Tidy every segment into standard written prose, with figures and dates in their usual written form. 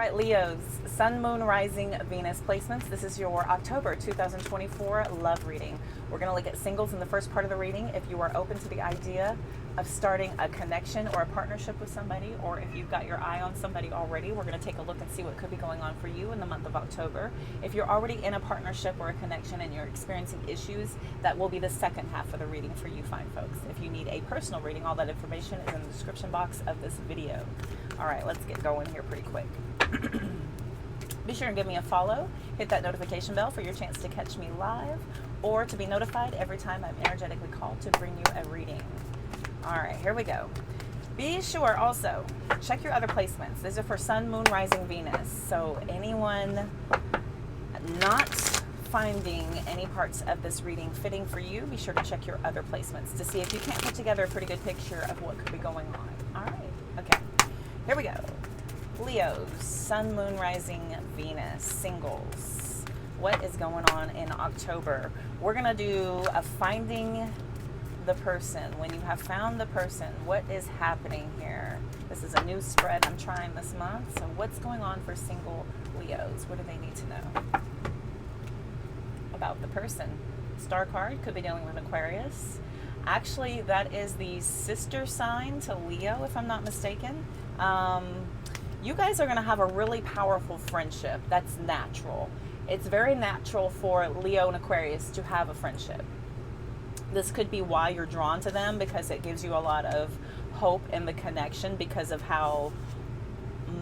right, Leos, Sun, Moon, Rising, Venus placements. This is your October 2024 love reading. We're going to look at singles in the first part of the reading. If you are open to the idea of starting a connection or a partnership with somebody, or if you've got your eye on somebody already, we're going to take a look and see what could be going on for you in the month of October. If you're already in a partnership or a connection and you're experiencing issues, that will be the second half of the reading for you fine folks. If you need a personal reading, all that information is in the description box of this video. All right, let's get going here pretty quick. Be sure and give me a follow. Hit that notification bell for your chance to catch me live or to be notified every time I'm energetically called to bring you a reading. All right, here we go. Be sure also, check your other placements. These are for Sun, Moon, Rising, Venus. So anyone not finding any parts of this reading fitting for you, be sure to check your other placements to see if you can't put together a pretty good picture of what could be going on. All right, okay, here we go. Leos, Sun, Moon, Rising, Venus, singles. What is going on in October? We're going to do a finding the person. When you have found the person, what is happening here? This is a new spread I'm trying this month. So what's going on for single Leos? What do they need to know about the person? Star card could be dealing with Aquarius. Actually, that is the sister sign to Leo, if I'm not mistaken. You guys are going to have a really powerful friendship. That's natural. It's very natural for Leo and Aquarius to have a friendship. This could be why you're drawn to them, because it gives you a lot of hope in the connection because of how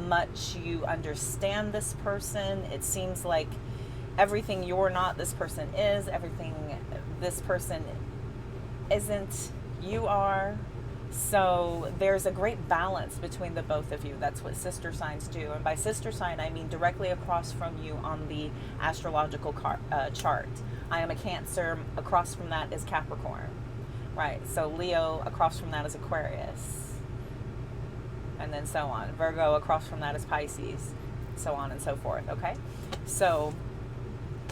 much you understand this person. It seems like everything you're not, this person is. Everything this person isn't, you are. So there's a great balance between the both of you. That's what sister signs do. And by sister sign, I mean directly across from you on the astrological chart. I am a Cancer. Across from that is Capricorn. Right. So Leo, across from that is Aquarius. And then so on. Virgo, across from that is Pisces. So on and so forth. Okay. So,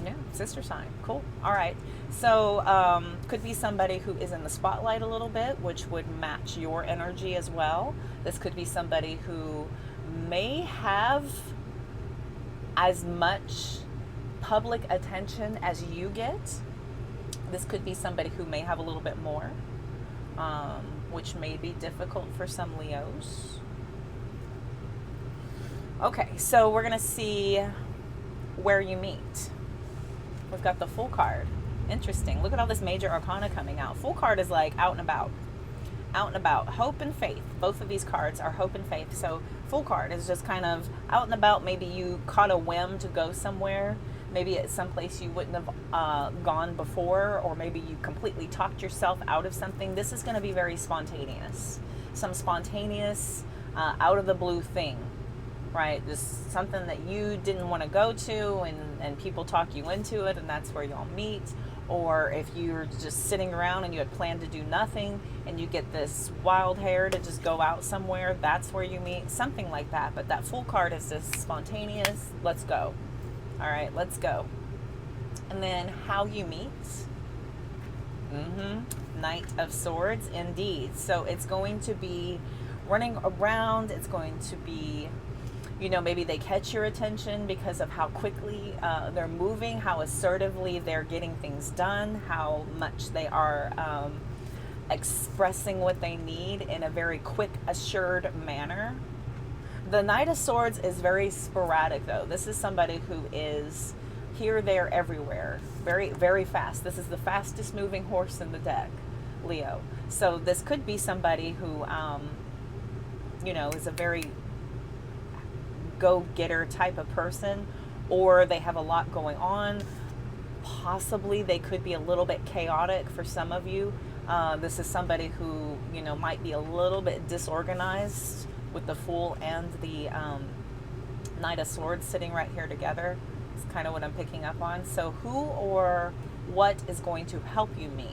yeah, sister sign. Cool. All right. So could be somebody who is in the spotlight a little bit, which would match your energy as well. This could be somebody who may have as much public attention as you get. This could be somebody who may have a little bit more, which may be difficult for some Leos. Okay, so we're going to see where you meet. We've got the Full card. Interesting. Look at all this major arcana coming out. Full card is like out and about. Out and about. Hope and faith. Both of these cards are hope and faith. So Full card is just kind of out and about. Maybe you caught a whim to go somewhere. Maybe it's someplace you wouldn't have gone before, or maybe you completely talked yourself out of something. This is going to be very spontaneous. Some spontaneous, out of the blue thing, right? Just something that you didn't want to go to, and people talk you into it, and that's where y'all meet. Or if you're just sitting around and you had planned to do nothing, and you get this wild hair to just go out somewhere, that's where you meet. Something like that. But that Full card is just spontaneous. Let's go. All right, let's go. And then how you meet. Knight of Swords, indeed. So it's going to be running around. It's going to be, you know, maybe they catch your attention because of how quickly they're moving, how assertively they're getting things done, how much they are expressing what they need in a very quick, assured manner. The Knight of Swords is very sporadic, though. This is somebody who is here, there, everywhere. Very, very fast. This is the fastest moving horse in the deck, Leo. So this could be somebody who, you know, is a very go-getter type of person, or they have a lot going on. Possibly they could be a little bit chaotic for some of you. This is somebody who, you know, might be a little bit disorganized with the Fool and the Knight of Swords sitting right here together. It's kind of what I'm picking up on. So who or what is going to help you meet?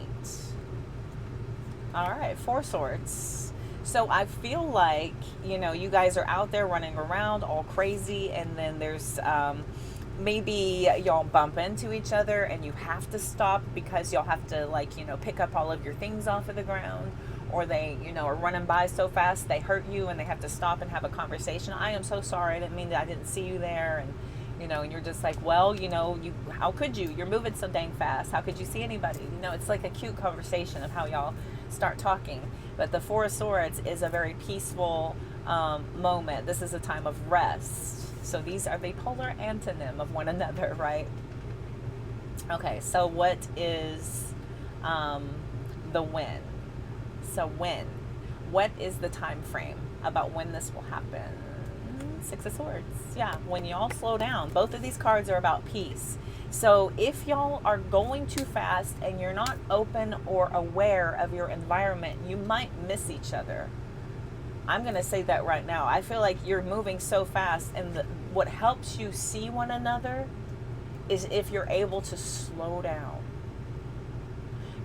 All right, Four Swords. So I feel like, you know, you guys are out there running around all crazy, and then there's maybe y'all bump into each other and you have to stop because y'all have to, like, you know, pick up all of your things off of the ground, or they, are running by so fast they hurt you and they have to stop and have a conversation. I am so sorry. I didn't mean that. I didn't see you there. And, and you're just like, well, how could you? You're moving so dang fast. How could you see anybody? It's like a cute conversation of how y'all start talking. But the Four of Swords is a very peaceful moment. This is a time of rest. So these are the polar antonym of one another, right? Okay, so what is the when? So what is the time frame about when this will happen? Six of Swords. Yeah, when y'all slow down. Both of these cards are about peace. So if y'all are going too fast and you're not open or aware of your environment, you might miss each other. I'm going to say that right now. I feel like you're moving so fast, and what helps you see one another is if you're able to slow down.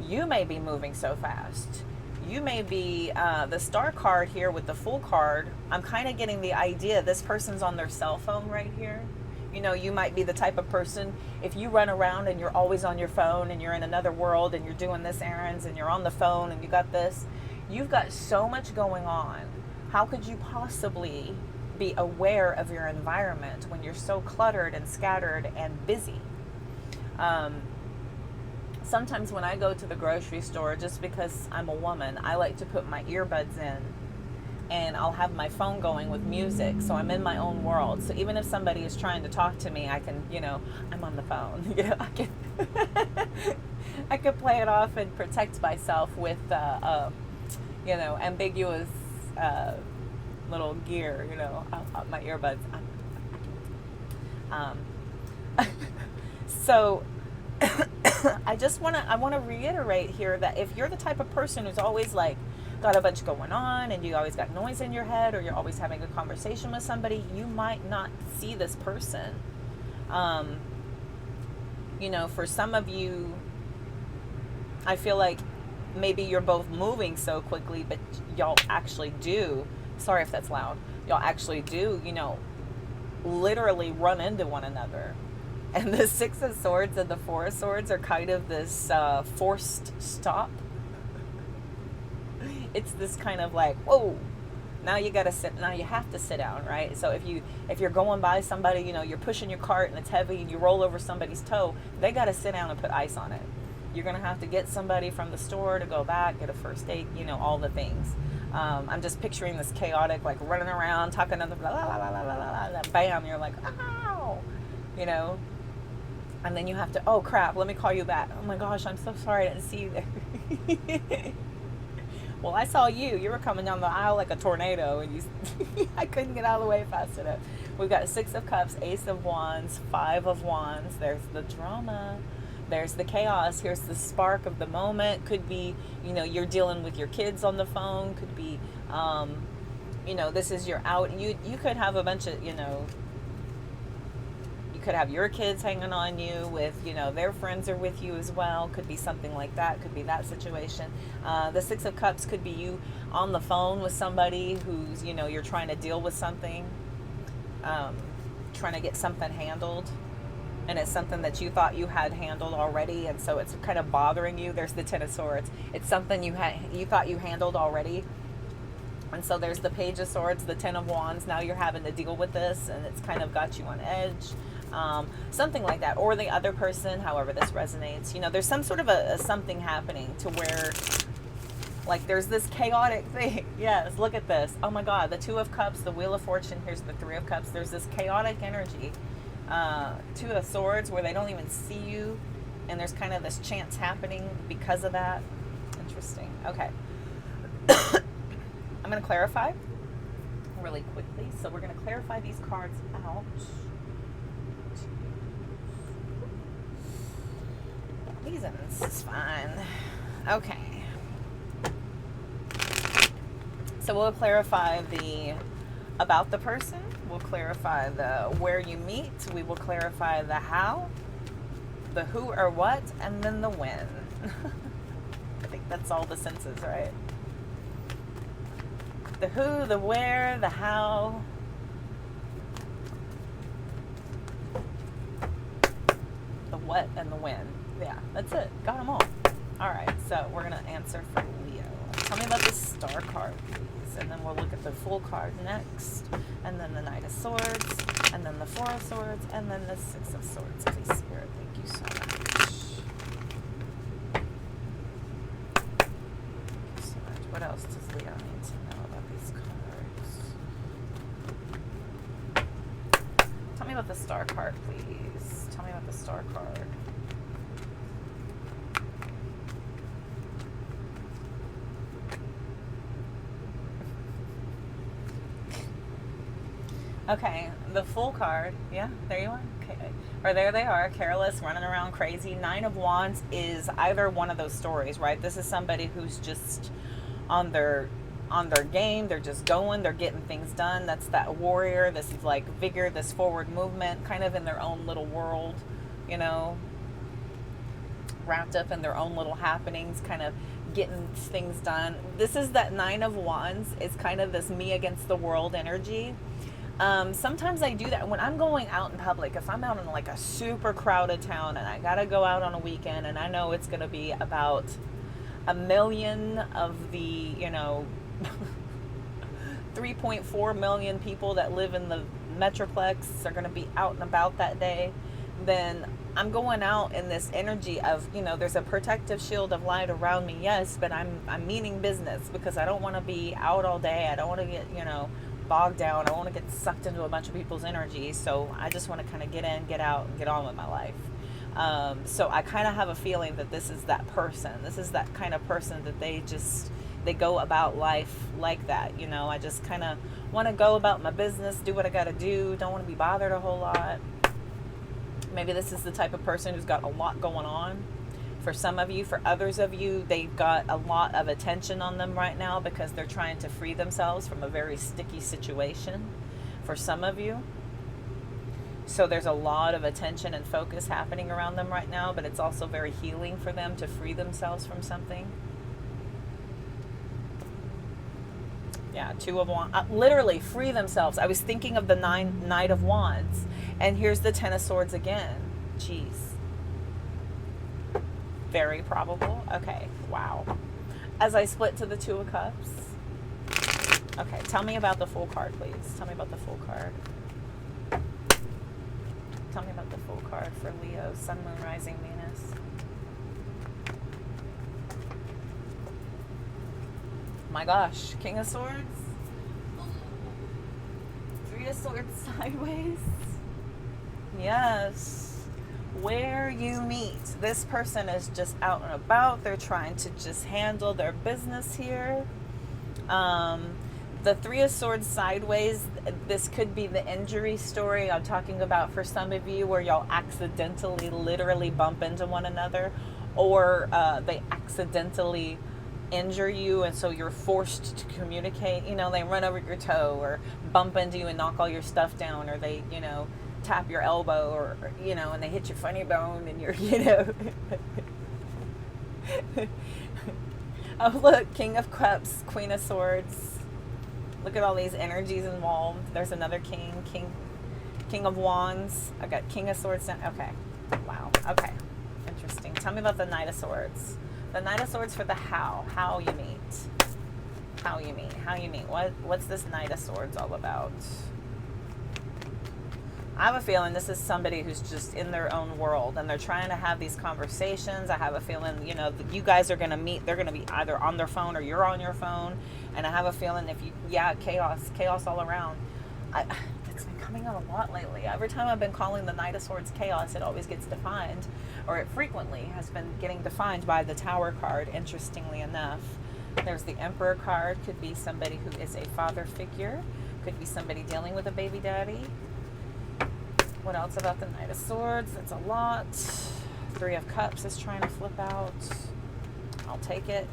You may be moving so fast. You may be, the star card here with the Fool card, I'm kind of getting the idea this person's on their cell phone right here. You might be the type of person, if you run around and you're always on your phone and you're in another world and you're doing this errands and you're on the phone and you got this, you've got so much going on. How could you possibly be aware of your environment when you're so cluttered and scattered and busy? Sometimes when I go to the grocery store, just because I'm a woman, I like to put my earbuds in and I'll have my phone going with music. So I'm in my own world. So even if somebody is trying to talk to me, I can, I'm on the phone. I can play it off and protect myself with, ambiguous little gear, my earbuds. So I want to reiterate here that if you're the type of person who's always like got a bunch going on and you always got noise in your head, or you're always having a conversation with somebody, you might not see this person. For some of you, I feel like maybe you're both moving so quickly, but y'all actually do, sorry if that's loud, y'all actually do, literally run into one another. And the Six of Swords and the Four of Swords are kind of this forced stop. It's this kind of like, whoa, now you gotta sit, now you have to sit down, right? So if you're going by somebody, you're pushing your cart and it's heavy and you roll over somebody's toe, they gotta sit down and put ice on it. You're gonna have to get somebody from the store to go back, get a first aid, all the things. I'm just picturing this chaotic, like running around, talking to the blah, blah, blah, blah, blah, blah, blah, bam, you're like, ow, and then you have to, oh crap, let me call you back. Oh my gosh, I'm so sorry, I didn't see you there. Well, I saw you. You were coming down the aisle like a tornado, and I couldn't get out of the way fast enough. We've got Six of Cups, Ace of Wands, Five of Wands. There's the drama. There's the chaos. Here's the spark of the moment. Could be, you're dealing with your kids on the phone. Could be, this is your out. You could have a bunch of, could have your kids hanging on you with, their friends are with you as well. Could be something like that. Could be that situation. The Six of Cups could be you on the phone with somebody who's, you're trying to deal with something, trying to get something handled, and it's something that you thought you had handled already, and so it's kind of bothering you. There's the Ten of Swords. It's something you thought you handled already. And so there's the Page of Swords, the Ten of Wands. Now you're having to deal with this, and it's kind of got you on edge. Something like that. Or the other person, however this resonates. There's some sort of a something happening to where, like, there's this chaotic thing. Yes, look at this. Oh my God, the Two of Cups, the Wheel of Fortune. Here's the Three of Cups. There's this chaotic energy. Two of Swords where they don't even see you. And there's kind of this chance happening because of that. Interesting. Okay. I'm going to clarify really quickly. So we're going to clarify these cards out. Reasons. It's fine. Okay. So we'll clarify about the person. We'll clarify the where you meet. We will clarify the how, the who or what, and then the when. I think that's all the senses, right? The who, the where, the how. The what and the when. Yeah, that's it. Got them all. All right, so we're going to answer for Leo. Tell me about the star card, please. And then we'll look at the full card next. And then the Knight of Swords. And then the Four of Swords. And then the Six of Swords. Please, Spirit, thank you so much. Thank you so much. What else does Leo need to know about these cards? Tell me about the star card, please. Tell me about the star card. Okay, the full card. Yeah, there you are. Okay. Or there they are, careless, running around crazy. Nine of Wands is either one of those stories, right? This is somebody who's just on their game. They're just going. They're getting things done. That's that warrior. This is like vigor, this forward movement, kind of in their own little world, you know, wrapped up in their own little happenings, kind of getting things done. This is that Nine of Wands. It's kind of this me against the world energy. Sometimes I do that when I'm going out in public. If I'm out in like a super crowded town and I gotta go out on a weekend and I know it's gonna be about 1 million of the, you know, 3.4 million people that live in the Metroplex are gonna be out and about that day, then I'm going out in this energy of, you know, there's a protective shield of light around me, yes, but I'm meaning business, because I don't want to be out all day. I don't want to get, you know, bogged down. I don't want to get sucked into a bunch of people's energy. So I just want to kind of get in, get out, and get on with my life. So I kind of have a feeling that this is that person. This is that kind of person that they go about life like that. You know, I just kind of want to go about my business, do what I got to do. Don't want to be bothered a whole lot. Maybe this is the type of person who's got a lot going on. For some of you, for others of you, they've got a lot of attention on them right now because they're trying to free themselves from a very sticky situation. For some of you. So there's a lot of attention and focus happening around them right now, but it's also very healing for them to free themselves from something. Yeah, Two of Wands. Literally, free themselves. I was thinking of the Knight of Wands. And here's the Ten of Swords again. Jeez. Very probable. Okay, wow. As I split to the Two of Cups. Okay, tell me about the full card, please. Tell me about the full card. Tell me about the full card for Leo, Sun, Moon, Rising, Venus. My gosh, King of Swords. Three of Swords sideways. Yes. Where you meet. This person is just out and about. They're trying to just handle their business here. The Three of Swords sideways, this could be the injury story I'm talking about for some of you, where y'all accidentally literally bump into one another, or they accidentally injure you, and so you're forced to communicate. You know, they run over your toe or bump into you and knock all your stuff down, or they, you know, tap your elbow, or you know, and they hit your funny bone and you're, you know. Oh look, King of Cups, Queen of Swords. Look at all these energies involved. There's another King of Wands. I got King of Swords now. Okay, wow. Okay, interesting. Tell me about the Knight of Swords. The Knight of Swords for the how you meet. How you meet. What's this Knight of Swords all about? I have a feeling this is somebody who's just in their own world and they're trying to have these conversations. I have a feeling, you know, you guys are going to meet. They're going to be either on their phone or you're on your phone. And I have a feeling chaos all around. It's been coming up a lot lately. Every time I've been calling the Knight of Swords chaos, it always gets defined, or it frequently has been getting defined by the Tower card, interestingly enough. There's the Emperor card. Could be somebody who is a father figure. Could be somebody dealing with a baby daddy. What else about the Knight of Swords? That's a lot. Three of Cups is trying to flip out. I'll take it.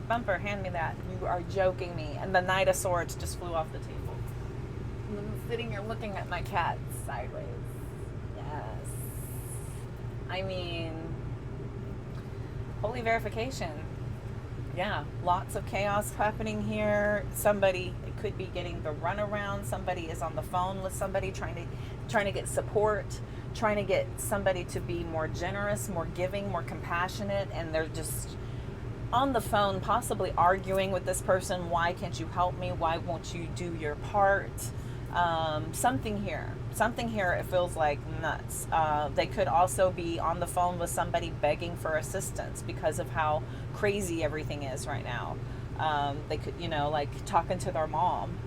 Bumper, hand me that. You are joking me. And the Knight of Swords just flew off the table. I'm sitting here looking at my cat sideways. Yes. I mean, holy verification. Yeah, lots of chaos happening here. Somebody could be getting the runaround. Somebody is on the phone with somebody trying to get support, trying to get somebody to be more generous, more giving, more compassionate, and they're just on the phone, possibly arguing with this person. Why can't you help me? Why won't you do your part? Something here. Something here, it feels like nuts. They could also be on the phone with somebody begging for assistance because of how crazy everything is right now. They could, you know, like talking to their mom.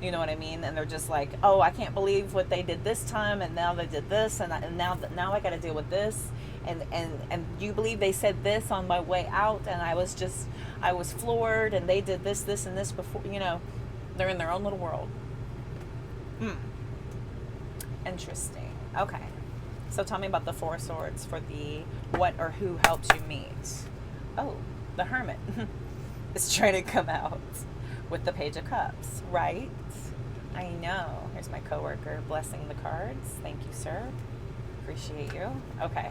You know what I mean? And they're just like, oh, I can't believe what they did this time, and now they did this, and now I got to deal with this, and you believe they said this on my way out, and I was floored, and they did this, and this before. You know, they're in their own little world. Interesting. Okay. So tell me about the Four Swords for the what or who helps you meet. Oh, the Hermit is trying to come out with the Page of Cups, right? I know. Here's my coworker blessing the cards. Thank you, sir. Appreciate you. Okay.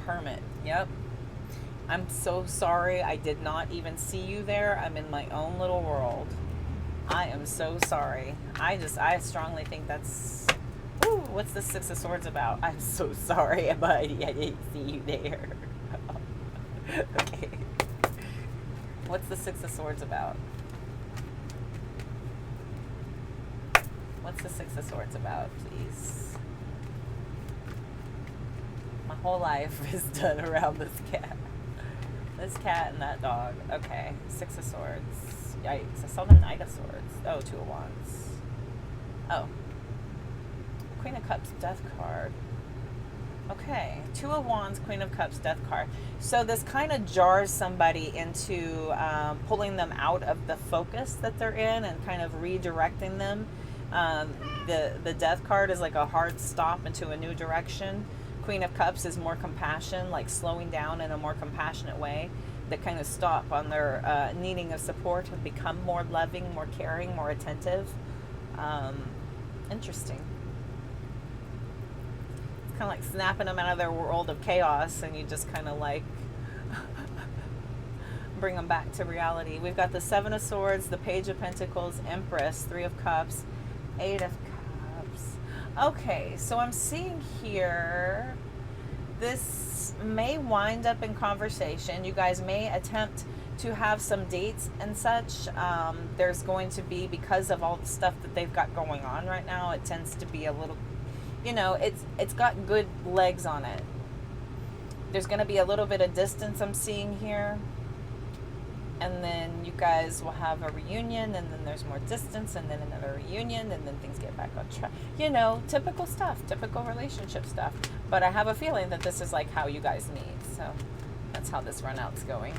Hermit. Yep. I'm so sorry. I did not even see you there. I'm in my own little world. I am so sorry. I strongly think that's... Ooh, what's the Six of Swords about? I'm so sorry, buddy. I didn't see you there. Okay. What's the Six of Swords about? What's the Six of Swords about, please? My whole life is done around this cat. This cat and that dog. Okay. Six of Swords. Yikes. I saw the Knight of Swords. Oh, Two of Wands. Oh. Queen of Cups, Death card. Okay. Two of Wands, Queen of Cups, Death card. So this kind of jars somebody into pulling them out of the focus that they're in and kind of redirecting them. The Death card is like a hard stop into a new direction. Queen of Cups is more compassion, like slowing down in a more compassionate way. That kind of stop on their needing of support and become more loving, more caring, more attentive. Interesting. It's kind of like snapping them out of their world of chaos, and you just kind of like bring them back to reality. We've got the Seven of Swords, the Page of Pentacles, Empress, Three of Cups, Eight of Cups. Okay, so I'm seeing here this may wind up in conversation. You guys may attempt to have some dates and such. There's going to be, because of all the stuff that they've got going on right now, it tends to be a little, you know, it's got good legs on it. There's going to be a little bit of distance I'm seeing here. And then you guys will have a reunion, and then there's more distance, and then another reunion, and then things get back on track. You know, typical stuff, typical relationship stuff. But I have a feeling that this is like how you guys meet. So that's how this run out's going.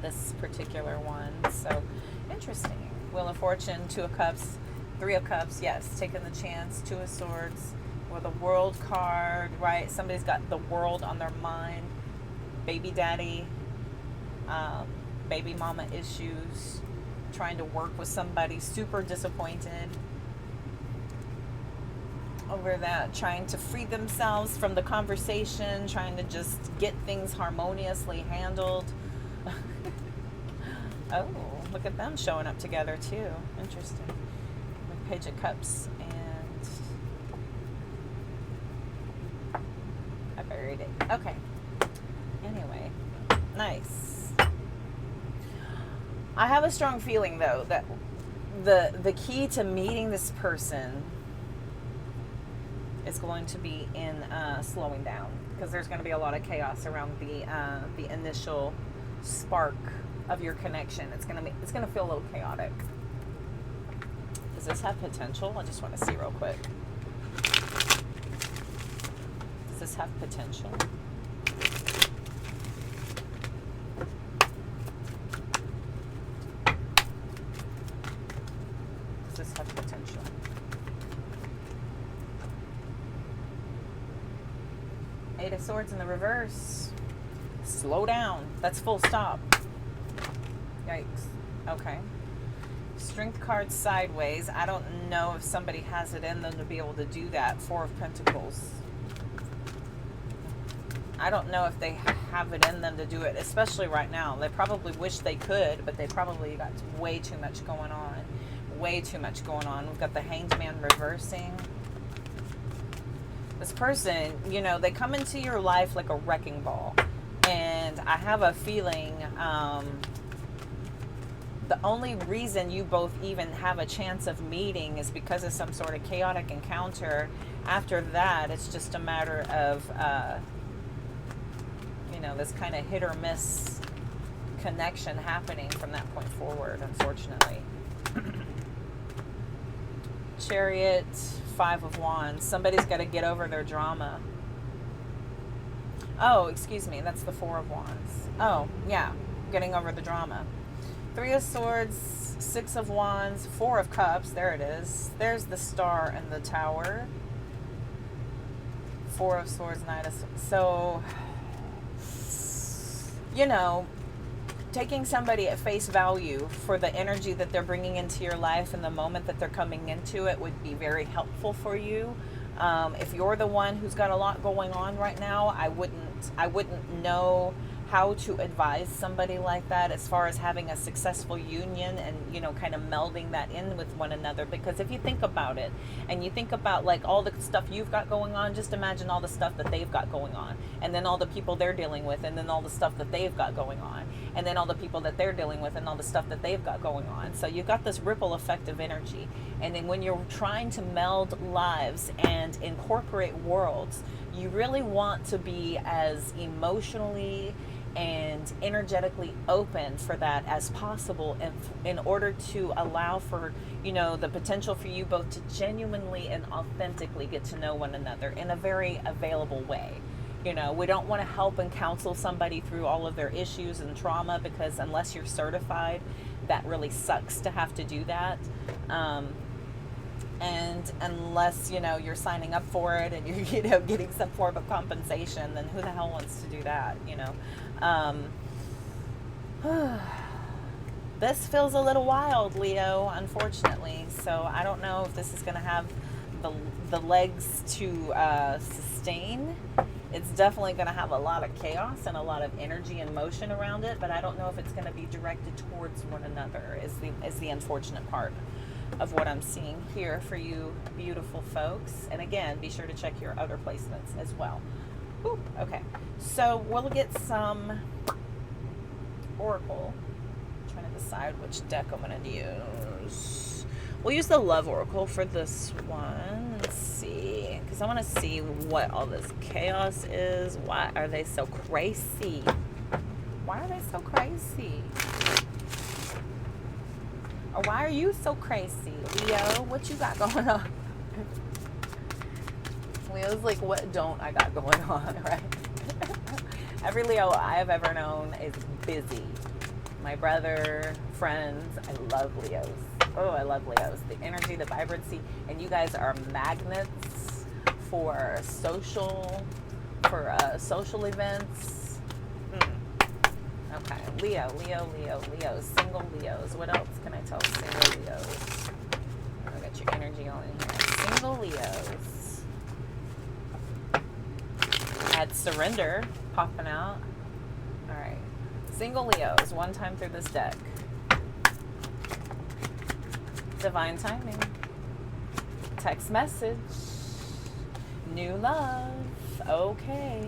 This particular one. So interesting. Wheel of Fortune, Two of Cups, Three of Cups. Yes, taking the chance. Two of Swords with a World card, right? Somebody's got the world on their mind. Baby daddy. Baby mama issues, trying to work with somebody, super disappointed over that, trying to free themselves from the conversation, trying to just get things harmoniously handled. Oh, look at them showing up together too. Interesting. With Page of Cups, and I buried it. Okay. Anyway, nice. I have a strong feeling, though, that the key to meeting this person is going to be in slowing down, because there's going to be a lot of chaos around the initial spark of your connection. It's going to feel a little chaotic. Does this have potential? I just want to see real quick. Does this have potential? This have potential. Eight of Swords in the reverse. Slow down. That's full stop. Yikes. Okay. Strength card sideways. I don't know if somebody has it in them to be able to do that. Four of Pentacles. I don't know if they have it in them to do it, especially right now. They probably wish they could, but they probably got way too much going on. Way too much going on. We've got the Hanged Man reversing. This person, you know, they come into your life like a wrecking ball. And I have a feeling the only reason you both even have a chance of meeting is because of some sort of chaotic encounter. After that, it's just a matter of, you know, this kind of hit or miss connection happening from that point forward, unfortunately. Chariot, 5 of Wands. Somebody's got to get over their drama. Oh, excuse me. That's the 4 of Wands. Oh, yeah. Getting over the drama. 3 of Swords, 6 of Wands, 4 of Cups. There it is. There's the Star and the Tower. 4 of Swords, Knight of Swords. So, you know, taking somebody at face value for the energy that they're bringing into your life and the moment that they're coming into it would be very helpful for you. If you're the one who's got a lot going on right now, I wouldn't know how to advise somebody like that as far as having a successful union and, you know, kind of melding that in with one another. Because if you think about it and you think about like all the stuff you've got going on, just imagine all the stuff that they've got going on, and then all the people they're dealing with, and then all the stuff that they've got going on, and then all the people that they're dealing with, and all the stuff that they've got going on. So you've got this ripple effect of energy. And then when you're trying to meld lives and incorporate worlds, you really want to be as emotionally and energetically open for that as possible, and in order to allow for, you know, the potential for you both to genuinely and authentically get to know one another in a very available way. You know, we don't want to help and counsel somebody through all of their issues and trauma, because unless you're certified, that really sucks to have to do that. And unless, you know, you're signing up for it and you're, you know, getting some form of compensation, then who the hell wants to do that, you know? This feels a little wild, Leo, unfortunately. So I don't know if this is going to have the legs to sustain. It's definitely going to have a lot of chaos and a lot of energy and motion around it, but I don't know if it's going to be directed towards one another is the unfortunate part of what I'm seeing here for you beautiful folks. And again, be sure to check your other placements as well. Ooh, okay, so we'll get some Oracle. I'm trying to decide which deck I'm going to use. We'll use the Love Oracle for this one. Let's see, because I want to see what all this chaos is. Why are they so crazy? Why are they so crazy? Or why are you so crazy, Leo? What you got going on? Leo's like, what don't I got going on, right? Every Leo I've ever known is busy. My brother, friends, I love Leos. Oh, I love Leos. The energy, the vibrancy, and you guys are magnets for social events. Okay, Leo, single Leos. What else can I tell single Leos? I got your energy on in here. Single Leos. Had surrender popping out. All right, single Leos. One time through this deck. Divine timing. Text message. New love. Okay.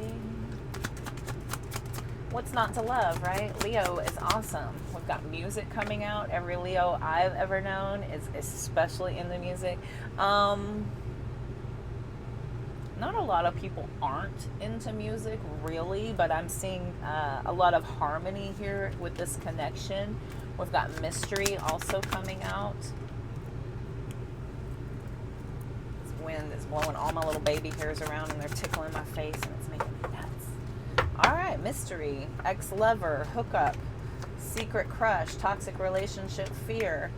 What's not to love, right? Leo is awesome. We've got music coming out. Every Leo I've ever known is especially in the music. Not a lot of people aren't into music, really, but I'm seeing a lot of harmony here with this connection. We've got mystery also coming out. This wind is blowing all my little baby hairs around and they're tickling my face and it's making me nuts. All right, mystery, ex-lover, hookup, secret crush, toxic relationship, fear.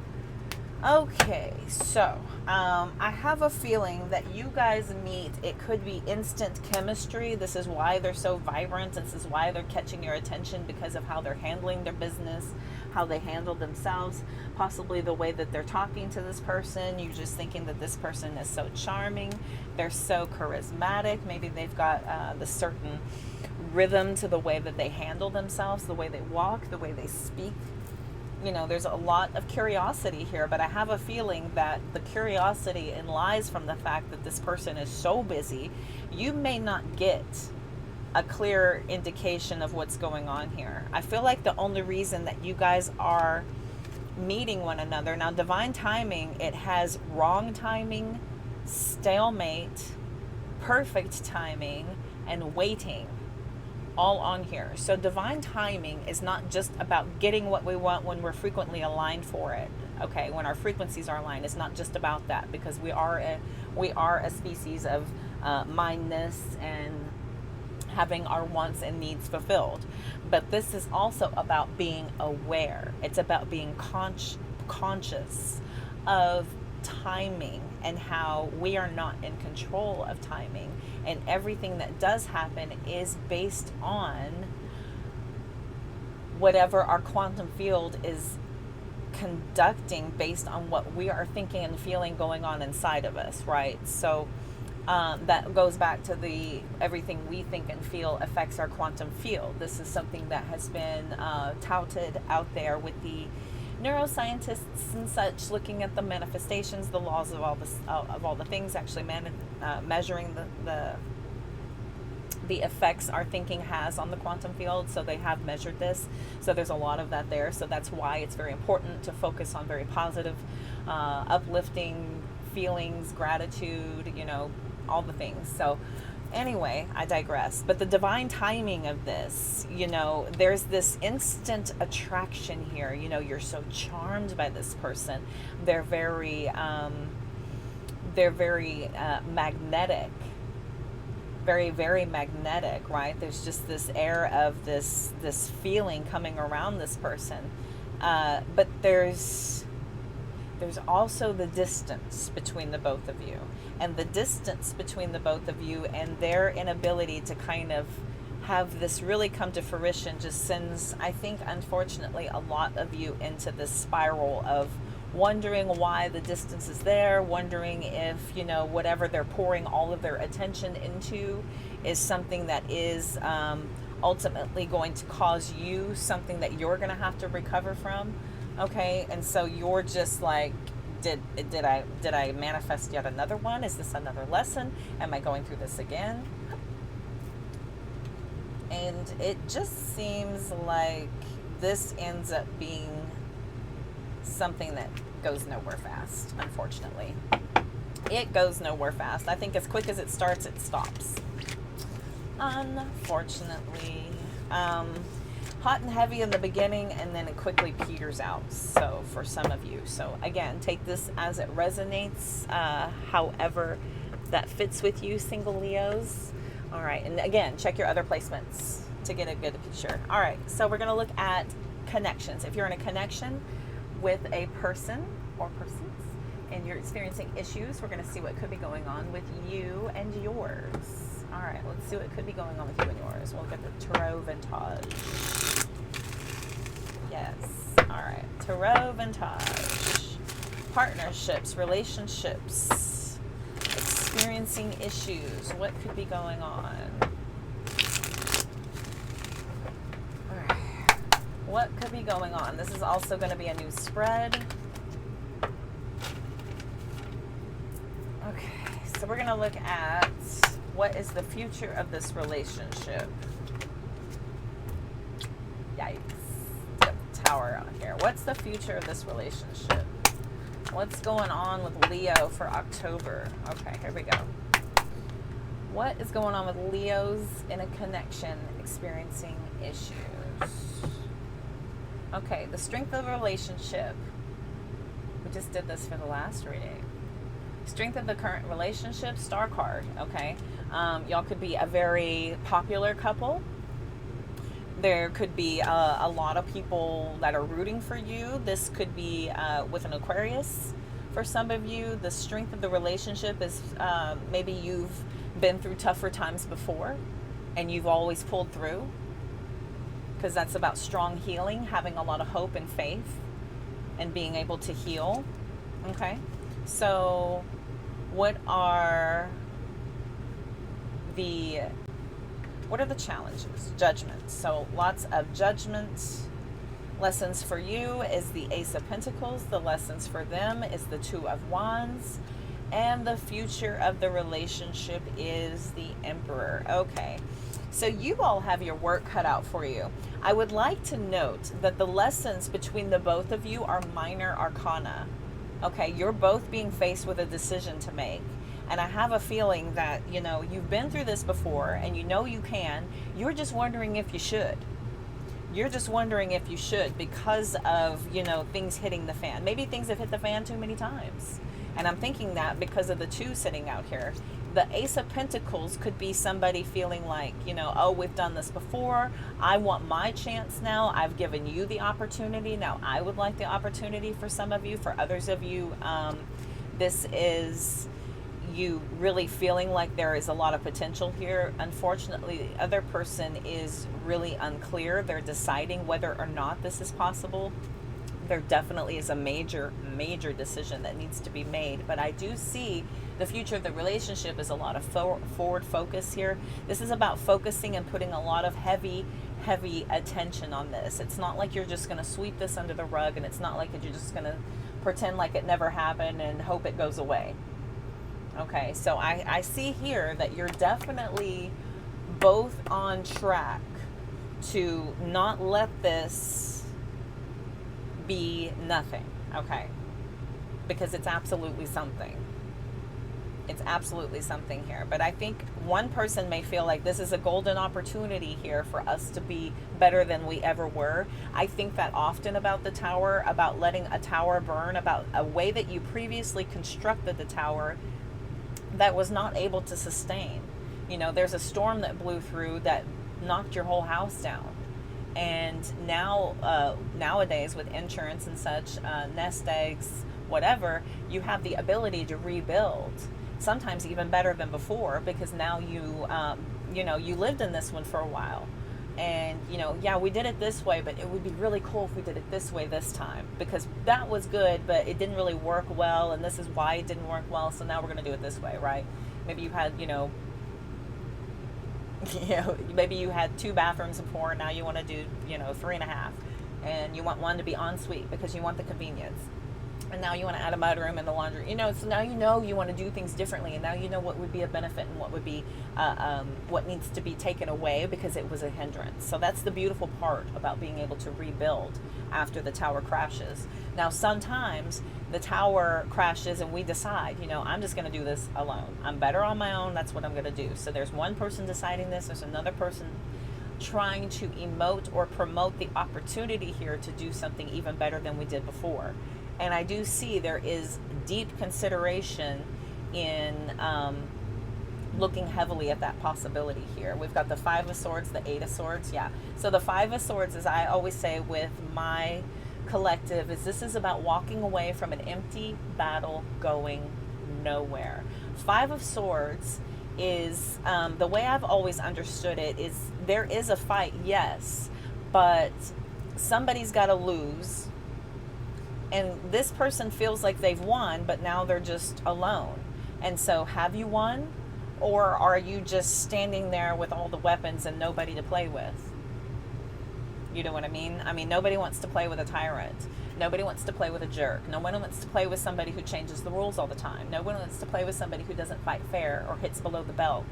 Okay, so I have a feeling that you guys meet. It could be instant chemistry. This is why they're so vibrant. This is why they're catching your attention, because of how they're handling their business, how they handle themselves, possibly the way that they're talking to this person. You're just thinking that this person is so charming. They're so charismatic. Maybe they've got the certain rhythm to the way that they handle themselves, the way they walk, the way they speak. you know, there's a lot of curiosity here, but I have a feeling that the curiosity lies from the fact that this person is so busy, you may not get a clear indication of what's going on here. I feel like the only reason that you guys are meeting one another, now divine timing, it has wrong timing, stalemate, perfect timing, and waiting all on here. So divine timing is not just about getting what we want when we're frequently aligned for it. Okay, when our frequencies are aligned, it's not just about that, because we are a species of mindness and having our wants and needs fulfilled. But this is also about being aware. It's about being conscious of timing and how we are not in control of timing, and everything that does happen is based on whatever our quantum field is conducting, based on what we are thinking and feeling going on inside of us, right? So that goes back to the everything we think and feel affects our quantum field. This is something that has been touted out there with the neuroscientists and such, looking at the manifestations, the laws of all the things, actually measuring the effects our thinking has on the quantum field. So they have measured this. So there's a lot of that there. So that's why it's very important to focus on very positive, uplifting feelings, gratitude, you know, all the things. So anyway, I digress. But the divine timing of this, you know, there's this instant attraction here. You know, you're so charmed by this person. They're very magnetic. Very, very magnetic, right? There's just this air of this feeling coming around this person. But there's also the distance between the both of you. And the distance between the both of you and their inability to kind of have this really come to fruition just sends, I think, unfortunately, a lot of you into this spiral of wondering why the distance is there, wondering if, you know, whatever they're pouring all of their attention into is something that is ultimately going to cause you something that you're going to have to recover from. Okay, and so you're just like, did I manifest yet another one? Is this another lesson? Am I going through this again? And it just seems like this ends up being something that goes nowhere fast, unfortunately. It goes nowhere fast. I think as quick as it starts, it stops. Unfortunately. Hot and heavy in the beginning, and then it quickly peters out. So for some of you. So again, take this as it resonates, however that fits with you, single Leos. All right. And again, check your other placements to get a good picture. All right. So we're going to look at connections. If you're in a connection with a person or persons and you're experiencing issues, we're going to see what could be going on with you and yours. All right, let's see what could be going on with you and yours. We'll get the Tarot Vintage. Yes. All right. Tarot Vintage. Partnerships, relationships, experiencing issues. What could be going on? All right. What could be going on? This is also going to be a new spread. Okay. So we're going to look at what is the future of this relationship. Yikes. Got the Tower on here. What's the future of this relationship? What's going on with Leo for October? Okay, here we go. What is going on with Leos in a connection experiencing issues? Okay, the strength of the relationship. We just did this for the last reading. Strength of the current relationship, Star card, okay? Y'all could be a very popular couple. There could be a lot of people that are rooting for you. This could be with an Aquarius. For some of you, the strength of the relationship is maybe you've been through tougher times before and you've always pulled through, because that's about strong healing, having a lot of hope and faith and being able to heal, okay? So what are the challenges? Judgment. So lots of judgment, Lessons for you is the Ace of Pentacles. The lessons for them is the Two of Wands. And the future of the relationship is the Emperor. Okay, so you all have your work cut out for you. I would like to note that the lessons between the both of you are minor arcana. Okay, you're both being faced with a decision to make. And I have a feeling that, you know, you've been through this before and you know you can. You're just wondering if you should. You're just wondering if you should because of, you know, things hitting the fan. Maybe things have hit the fan too many times. And I'm thinking that because of the two sitting out here. The Ace of Pentacles could be somebody feeling like, you know, oh, we've done this before. I want my chance now. I've given you the opportunity. Now I would like the opportunity for some of you. For others of you, this is you really feeling like there is a lot of potential here. Unfortunately, the other person is really unclear. They're deciding whether or not this is possible. There definitely is a major decision that needs to be made. But I do see the future of the relationship is a lot of forward focus here. This is about focusing and putting a lot of heavy attention on this. It's not like you're just going to sweep this under the rug, and it's not like you're just going to pretend like it never happened and hope it goes away. Okay, so I see here that you're definitely both on track to not let this be nothing, okay? Because it's absolutely something. It's absolutely something here. But I think one person may feel like this is a golden opportunity here for us to be better than we ever were. I think that often about the tower, about letting a tower burn, about a way that you previously constructed the tower that was not able to sustain. You know, there's a storm that blew through that knocked your whole house down. And now, nowadays with insurance and such, nest eggs, whatever, you have the ability to rebuild. Sometimes even better than before, because now you, you know, you lived in this one for a while. And, you know, yeah, we did it this way, but it would be really cool if we did it this way this time. Because that was good, but it didn't really work well, and this is why it didn't work well, so now we're going to do it this way, right? Maybe you had, you know, maybe you had 2 bathrooms before, now you want to do, you know, 3.5. And you want one to be ensuite because you want the convenience. And now you want to add a mudroom and the laundry. You know, so now you know you want to do things differently, and now you know what would be a benefit and what would be what needs to be taken away because it was a hindrance. So that's the beautiful part about being able to rebuild after the tower crashes. Now sometimes the tower crashes and we decide, you know, I'm just going to do this alone. I'm better on my own. That's what I'm going to do. So there's one person deciding this. There's another person trying to emote or promote the opportunity here to do something even better than we did before. And I do see there is deep consideration in looking heavily at that possibility here. We've got the 5 of Swords, the 8 of Swords. Yeah. So the 5 of Swords, as I always say with my collective, is this is about walking away from an empty battle going nowhere. 5 of Swords is, the way I've always understood it is there is a fight, yes, but somebody's got to lose. And this person feels like they've won, but now they're just alone. And so have you won? Or are you just standing there with all the weapons and nobody to play with? You know what I mean? I mean, nobody wants to play with a tyrant. Nobody wants to play with a jerk. No one wants to play with somebody who changes the rules all the time. No one wants to play with somebody who doesn't fight fair or hits below the belt.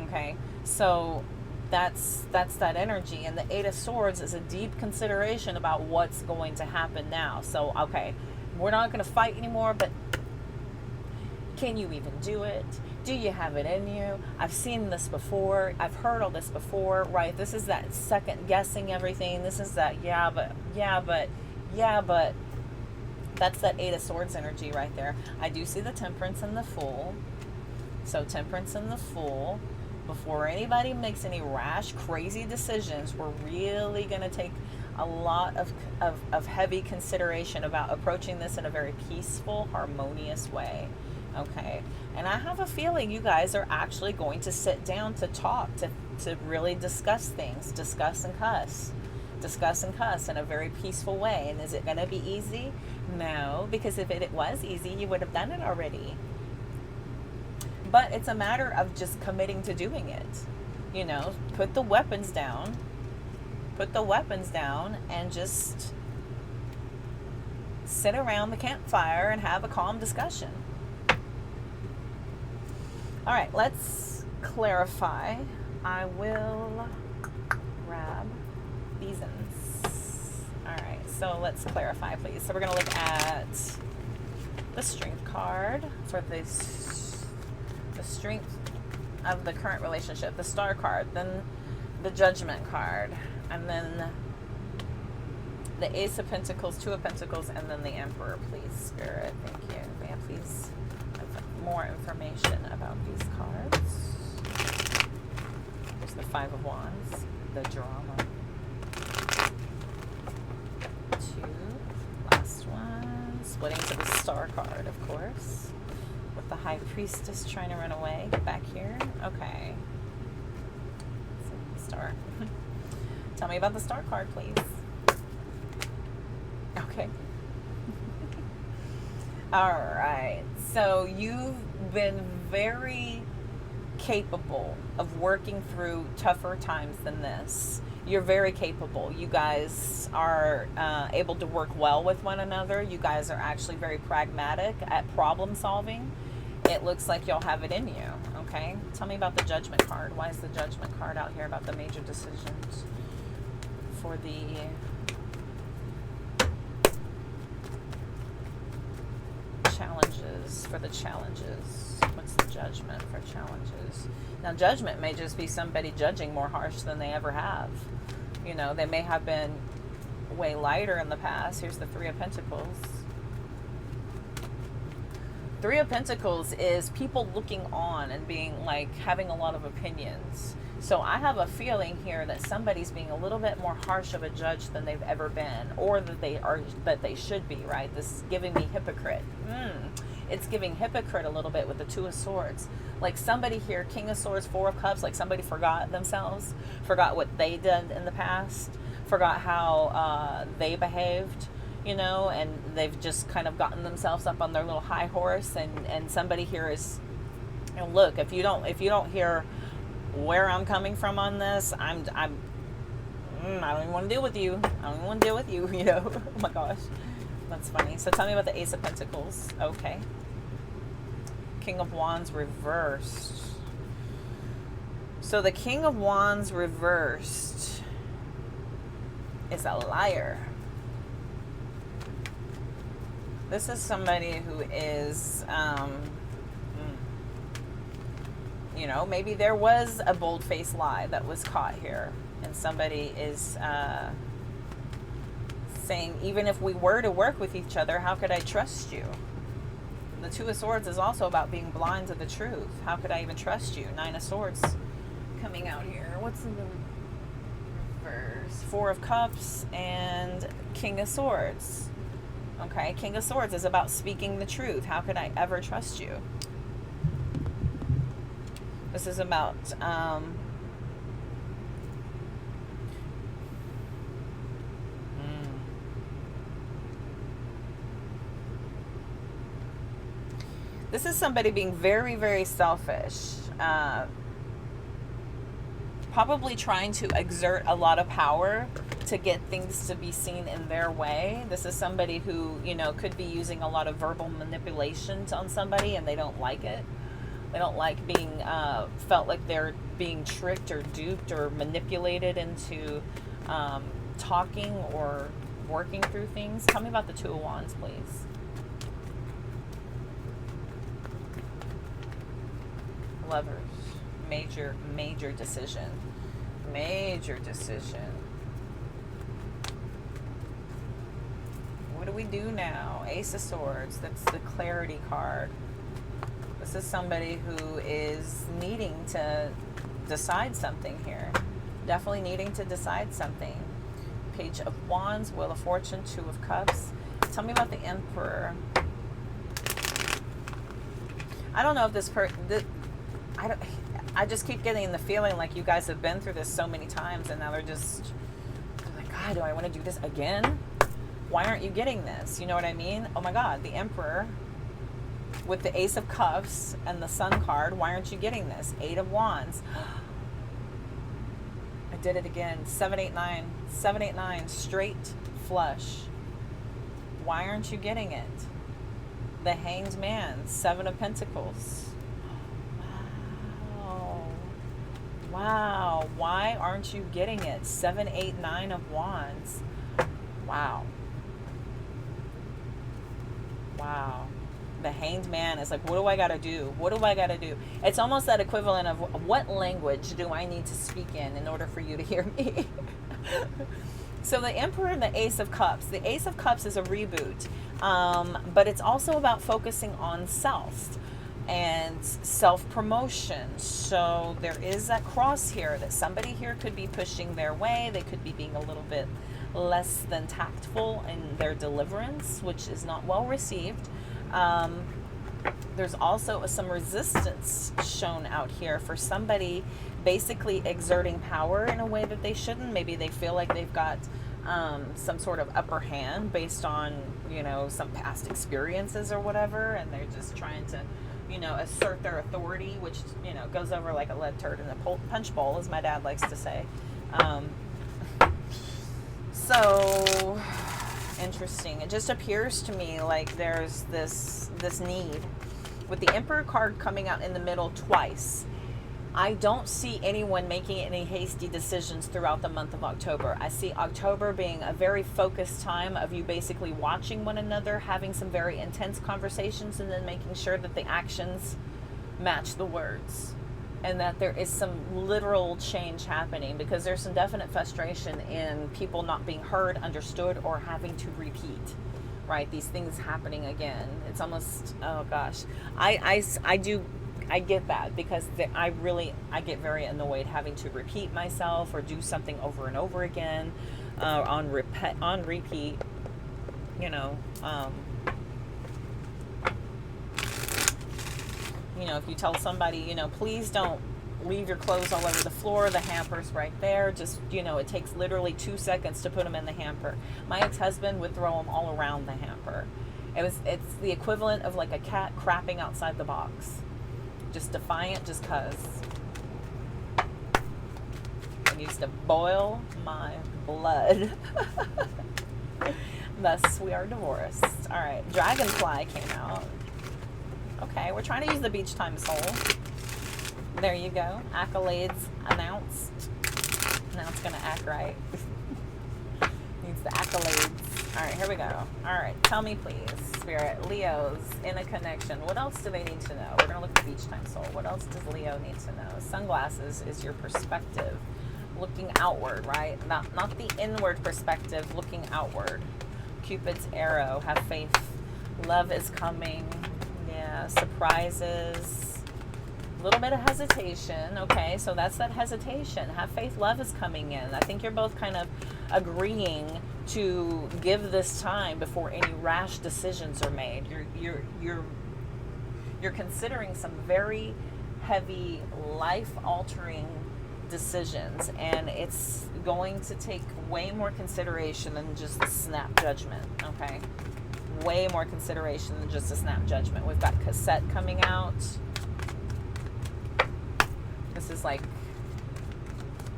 Okay? So that's that energy. And the 8 of Swords is a deep consideration about what's going to happen now. So, okay, we're not going to fight anymore, but can you even do it? Do you have it in you? I've seen this before. I've heard all this before, right? This is that second guessing everything. This is that, yeah, but. That's that 8 of Swords energy right there. I do see the Temperance and the Fool. So Temperance and the Fool. Before anybody makes any rash, crazy decisions, we're really going to take a lot of heavy consideration about approaching this in a very peaceful, harmonious way. Okay. And I have a feeling you guys are actually going to sit down to talk, to really discuss things, discuss and cuss in a very peaceful way. And is it going to be easy? No, because if it was easy, you would have done it already. But it's a matter of just committing to doing it. You know, put the weapons down put the weapons down and just sit around the campfire and have a calm discussion. All right, let's clarify. I will grab these ends. All right, so let's clarify, please. So we're going to look at the strength card for the strength of the current relationship, the star card, then the judgment card, and then the Ace of Pentacles, Two of Pentacles, and then the Emperor, please, Spirit. Thank you. May I please have more information about these cards? There's the Five of Wands, the drama. Two, last one, splitting to the Star card, of course, with the High Priestess trying to run away. Get back here. Okay. Star. Tell me about the Star card, please. Okay. All right. So you've been very capable of working through tougher times than this. You're very capable. You guys are able to work well with one another. You guys are actually very pragmatic at problem solving. It looks like y'all have it in you. Okay. Tell me about the Judgment card. Why is the Judgment card out here about the major decisions for the challenges? For the challenges, what's the Judgment for challenges? Now, Judgment may just be somebody judging more harsh than they ever have. You know, they may have been way lighter in the past. Here's the Three of Pentacles. Three of Pentacles is people looking on and being like having a lot of opinions. So I have a feeling here that somebody's being a little bit more harsh of a judge than they've ever been, or that they should be, right? This is giving me hypocrite. It's giving hypocrite a little bit with the Two of Swords. Like somebody here, King of Swords, Four of Cups, like somebody forgot themselves, forgot what they did in the past, forgot how they behaved, you know, and they've just kind of gotten themselves up on their little high horse, and somebody here is, you know, look, if you don't hear where I'm coming from on this, I don't even want to deal with you. I don't even want to deal with you, you know. Oh my gosh. That's funny. So tell me about the Ace of Pentacles. Okay. King of Wands reversed. So the King of Wands reversed is a liar. This is somebody who is, you know, maybe there was a bold-faced lie that was caught here. And somebody is saying, even if we were to work with each other, how could I trust you? The Two of Swords is also about being blind to the truth. How could I even trust you? Nine of Swords coming out here. What's in the reverse? Four of Cups and King of Swords. Okay, King of Swords is about speaking the truth. How could I ever trust you? This is about this is somebody being very, very selfish. Probably trying to exert a lot of power to get things to be seen in their way. This is somebody who, you know, could be using a lot of verbal manipulation on somebody, and they don't like it. They don't like being felt like they're being tricked or duped or manipulated into talking or working through things. Tell me about the Two of Wands, please. Lovers. Major decision. Major decision. What do we do now? Ace of Swords. That's the clarity card. This is somebody who is needing to decide something here. Definitely needing to decide something. Page of Wands, Wheel of Fortune, Two of Cups. Tell me about the Emperor. I don't know if this person... I just keep getting the feeling like you guys have been through this so many times, and now they're like, God, do I want to do this again? Why aren't you getting this? You know what I mean? Oh my God, the Emperor with the Ace of Cups and the Sun card. Why aren't you getting this? Eight of Wands. I did it again. 789. 789. Straight flush. Why aren't you getting it? The Hanged Man. 7 of Pentacles. Wow. Wow. Why aren't you getting it? 7, 8, 9 of Wands. Wow. Wow. The Hanged Man is like, what do I got to do? What do I got to do? It's almost that equivalent of what language do I need to speak in order for you to hear me? So the Emperor and the Ace of Cups. The Ace of Cups is a reboot, but it's also about focusing on self and self-promotion. So there is that cross here that somebody here could be pushing their way. They could be being a little bit less than tactful in their deliverance, which is not well received. There's also some resistance shown out here for somebody basically exerting power in a way that they shouldn't. Maybe they feel like they've got some sort of upper hand based on, you know, some past experiences or whatever, and they're just trying to, you know, assert their authority, which, you know, goes over like a lead turd in a punch bowl, as my dad likes to say. So interesting. It just appears to me like there's this need with the Emperor card coming out in the middle twice. I don't see anyone making any hasty decisions throughout the month of October. I see October being a very focused time of you basically watching one another, having some very intense conversations, and then making sure that the actions match the words, and that there is some literal change happening, because there's some definite frustration in people not being heard, understood, or having to repeat, right? These things happening again. It's almost, oh gosh. I get that, because I get very annoyed having to repeat myself or do something over and over again on repeat, you know. You know, if you tell somebody, you know, please don't leave your clothes all over the floor, the hamper's right there. Just, you know, it takes literally 2 seconds to put them in the hamper. My ex-husband would throw them all around the hamper. It's the equivalent of like a cat crapping outside the box. Just defiant, just cuz. It needs to boil my blood. Thus, we are divorced. All right, Dragonfly came out. Okay, we're trying to use the beach time soul. There you go. Accolades announced. Now it's going to act right. Needs the accolades. All right, here we go. All right, tell me please, Spirit. Leo's in a connection. What else do they need to know? We're going to look at the beach time soul. What else does Leo need to know? Sunglasses is your perspective. Looking outward, right? Not the inward perspective, looking outward. Cupid's arrow. Have faith. Love is coming. Yeah, surprises. A little bit of hesitation. Okay, so that's that hesitation. Have faith. Love is coming in. I think you're both kind of agreeing to give this time before any rash decisions are made. You're considering some very heavy, life-altering decisions, and it's going to take way more consideration than just a snap judgment. Okay, way more consideration than just a snap judgment. We've got cassette coming out. This is like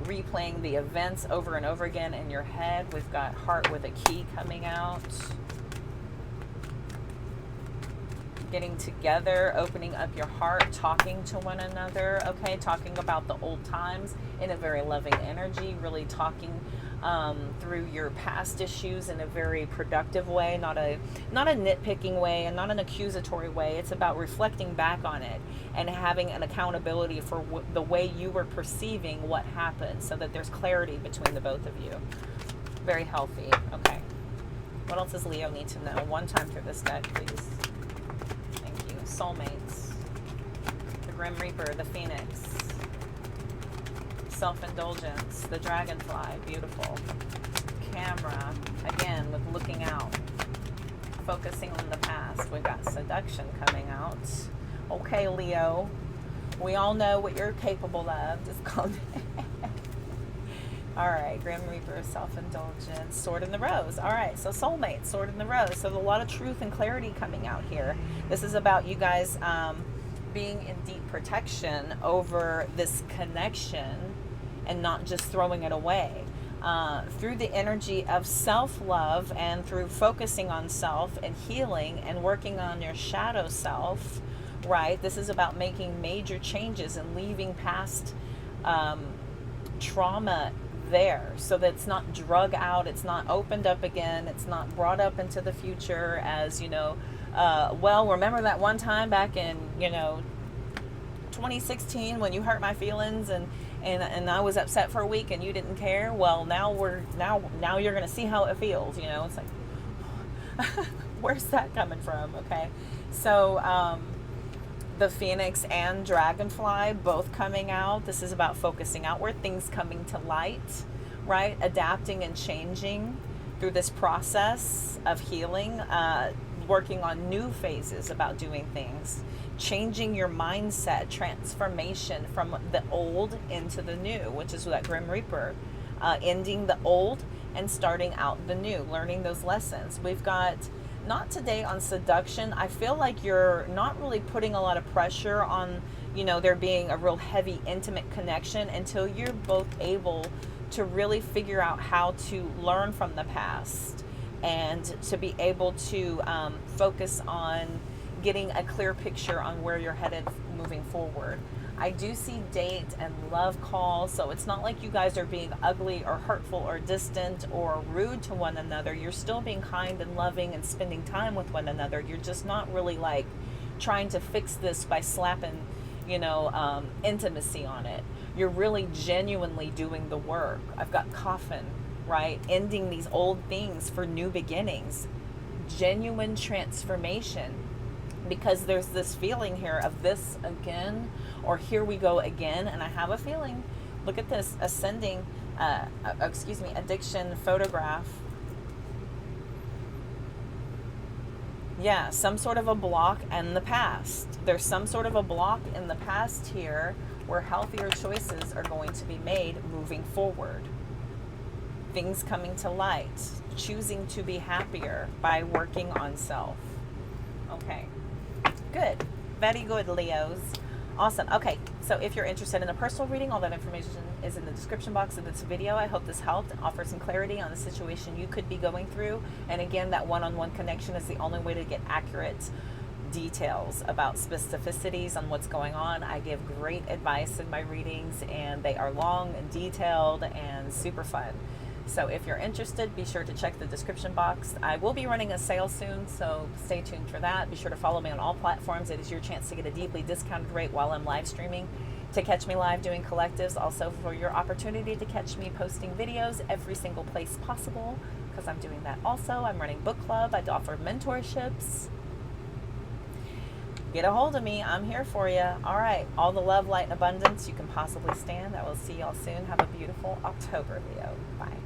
replaying the events over and over again in your head. We've got heart with a key coming out. Getting together, opening up your heart, talking to one another, okay? Talking about the old times in a very loving energy, really talking through your past issues in a very productive way, not a nitpicking way and not an accusatory way. It's about reflecting back on it and having an accountability for the way you were perceiving what happened, so that there's clarity between the both of you. Very healthy. Okay. What else does Leo need to know? One time through this deck, please. Thank you. Soulmates. The Grim Reaper, the Phoenix. Self-indulgence, the Dragonfly, beautiful. Camera, again, with looking out. Focusing on the past. We've got seduction coming out. Okay, Leo. We all know what you're capable of. Just calm down. All right, Grim Reaper, self-indulgence, Sword in the Rose. All right, so soulmate, Sword in the Rose. So a lot of truth and clarity coming out here. This is about you guys being in deep protection over this connection and not just throwing it away. Through the energy of self-love and through focusing on self and healing and working on your shadow self, right? This is about making major changes and leaving past trauma there, so that it's not drug out, it's not opened up again, it's not brought up into the future as, you know, well, remember that one time back in, you know, 2016 when you hurt my feelings and I was upset for a week and you didn't care. Well, now you're going to see how it feels, you know. It's like, where's that coming from? Okay. So, the Phoenix and Dragonfly both coming out. This is about focusing outward, things coming to light, right? Adapting and changing through this process of healing, working on new phases about doing things, changing your mindset, transformation from the old into the new, which is that Grim Reaper, ending the old and starting out the new, learning those lessons. We've got, not today on seduction. I feel like you're not really putting a lot of pressure on, you know, there being a real heavy, intimate connection until you're both able to really figure out how to learn from the past and to be able to focus on getting a clear picture on where you're headed moving forward. I do see date and love calls, so it's not like you guys are being ugly or hurtful or distant or rude to one another. You're still being kind and loving and spending time with one another. You're just not really like trying to fix this by slapping, you know, intimacy on it. You're really genuinely doing the work. I've got coffin, right? Ending these old things for new beginnings. Genuine transformation. Because there's this feeling here of this again, or here we go again. And I have a feeling, look at this, ascending, addiction photograph. Yeah, some sort of a block in the past. There's some sort of a block in the past here where healthier choices are going to be made moving forward. Things coming to light, choosing to be happier by working on self. Okay. Good. Very good, Leos. Awesome. Okay, so if you're interested in a personal reading, all that information is in the description box of this video. I hope this helped and offered some clarity on the situation you could be going through. And again, that one-on-one connection is the only way to get accurate details about specificities on what's going on. I give great advice in my readings, and they are long and detailed and super fun. So if you're interested, be sure to check the description box. I will be running a sale soon, so stay tuned for that. Be sure to follow me on all platforms. It is your chance to get a deeply discounted rate while I'm live streaming, to catch me live doing collectives, also for your opportunity to catch me posting videos every single place possible, because I'm doing that also. I'm running book club. I offer mentorships. Get a hold of me. I'm here for you. All right. All the love, light, and abundance you can possibly stand. I will see y'all soon. Have a beautiful October, Leo. Bye.